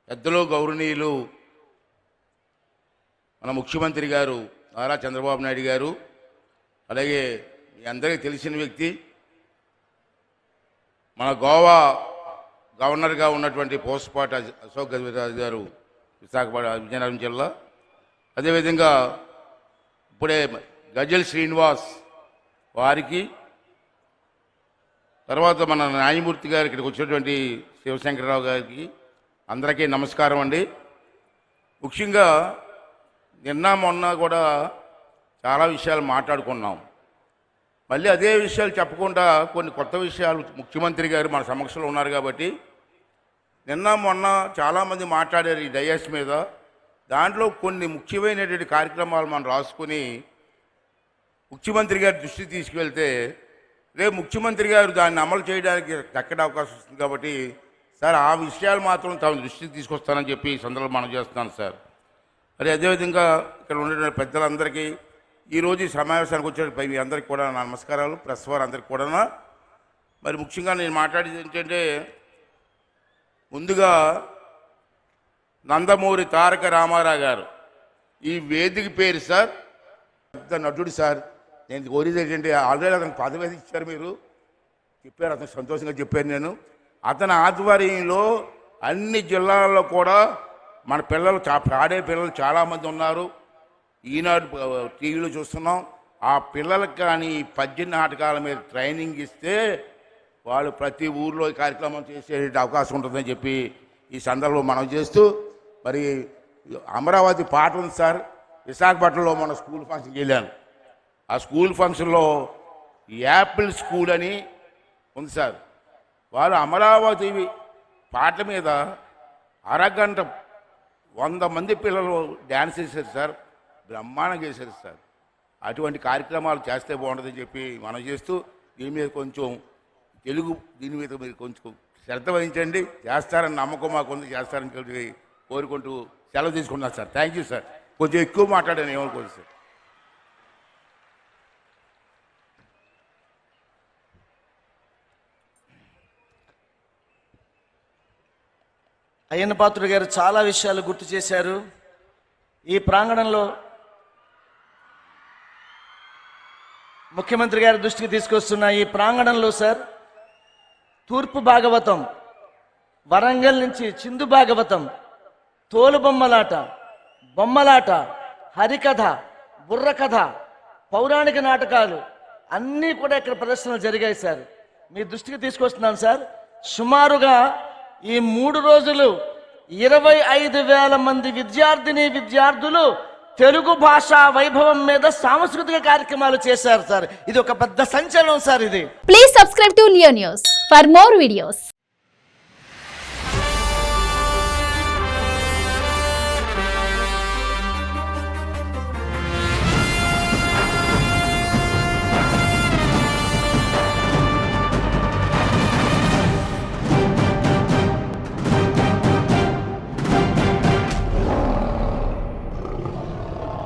పెద్దలు గౌరవనీయులు మన ముఖ్యమంత్రి గారు నారా చంద్రబాబు నాయుడు గారు, అలాగే మీ అందరికీ తెలిసిన వ్యక్తి మన గోవా గవర్నర్గా ఉన్నటువంటి పోస్పాటి అశోక్ గజపతిరాజు గారు, విజయనగరం జిల్లా. అదేవిధంగా ఇప్పుడే గజల్ శ్రీనివాస్ వారికి, తర్వాత మన న్యాయమూర్తి గారు ఇక్కడికి వచ్చినటువంటి శివశంకరరావు గారికి అందరికీ నమస్కారం అండి. ముఖ్యంగా నిన్న మొన్న కూడా చాలా విషయాలు మాట్లాడుకున్నాం. మళ్ళీ అదే విషయాలు చెప్పకుండా కొన్ని కొత్త విషయాలు ముఖ్యమంత్రి గారు మన సమక్షంలో ఉన్నారు కాబట్టి నిన్న మొన్న చాలామంది మాట్లాడారు ఈ డయాస్ మీద. దాంట్లో కొన్ని ముఖ్యమైనటువంటి కార్యక్రమాలు మనం రాసుకుని ముఖ్యమంత్రి గారి దృష్టికి తీసుకువెళ్తే రేపు ముఖ్యమంత్రి గారు దాన్ని అమలు చేయడానికి చక్కటి అవకాశం వస్తుంది. కాబట్టి సార్ ఆ విషయాలు మాత్రం తమ దృష్టికి తీసుకొస్తానని చెప్పి ఈ సందర్భంలో మనం చేస్తున్నాను సార్. మరి అదేవిధంగా ఇక్కడ ఉండే పెద్దలందరికీ, ఈరోజు ఈ సమావేశానికి వచ్చే మీ అందరికీ కూడా నా నమస్కారాలు. ప్రెస్ వారు అందరికీ కూడా. మరి ముఖ్యంగా నేను మాట్లాడేది ఏంటంటే, ముందుగా నందమూరి తారక రామారావు గారు ఈ వేదిక పేరు సార్, పెద్ద నటుడు సార్. నేను కోరేది ఏంటంటే, ఆల్రెడీ అతనికి పదవి ఇచ్చారు, మీరు చెప్పారు, అతను సంతోషంగా చెప్పాను నేను. అతని ఆధ్వర్యంలో అన్ని జిల్లాల్లో కూడా మన పిల్లలు ఆడే పిల్లలు చాలామంది ఉన్నారు. ఈనాడు టీవీలో చూస్తున్నాం. ఆ పిల్లలకు కానీ పద్య నాటకాల మీద ట్రైనింగ్ ఇస్తే వాళ్ళు ప్రతి ఊర్లో ఈ కార్యక్రమం చేసే అవకాశం ఉంటుందని చెప్పి ఈ సందర్భంలో మనం చేస్తూ, మరి అమరావతి పాట ఉంది సార్. విశాఖపట్నంలో మన స్కూల్ ఫంక్షన్కి వెళ్ళాను. ఆ స్కూల్ ఫంక్షన్లో యాపిల్ స్కూల్ అని ఉంది సార్. వాళ్ళు అమరావతి పాట మీద అరగంట 100 మంది పిల్లలు డ్యాన్స్ చేశారు సార్. బ్రహ్మాండంగా చేశారు సార్. అటువంటి కార్యక్రమాలు చేస్తే బాగుంటుందని చెప్పి మనం చేస్తూ, దీని మీద కొంచెం దీని మీద మీరు కొంచెం శ్రద్ధ వహించండి. చేస్తారని నమ్మకం మాకు ఉంది, చేస్తారని చెప్పి కోరుకుంటూ సెలవు తీసుకున్నాను సార్. Thank you sir. కొంచెం ఎక్కువ మాట్లాడాను, ఏమనుకోండి సార్. అయ్యన్న పాత్రుడు గారు చాలా విషయాలు గుర్తు చేశారు. ఈ ప్రాంగణంలో ముఖ్యమంత్రి గారి దృష్టికి తీసుకొస్తున్న ఈ ప్రాంగణంలో సార్, తూర్పు భాగవతం, వరంగల్ నుంచి చిందు భాగవతం, తోలు బొమ్మలాట, హరికథ, బుర్రకథ, పౌరాణిక నాటకాలు అన్నీ కూడా ఇక్కడ ప్రదర్శనలు జరిగాయి సార్. మీ దృష్టికి తీసుకొస్తున్నాను సార్. సుమారుగా ఈ 3 రోజులు 25,000 మంది విద్యార్థులు తెలుగు భాషా వైభవం మీద సాంస్కృతిక కార్యక్రమాలు చేశారు సార్. ఇది ఒక పెద్ద సంచలనం సార్. ఇది please subscribe to Leo news for more videos.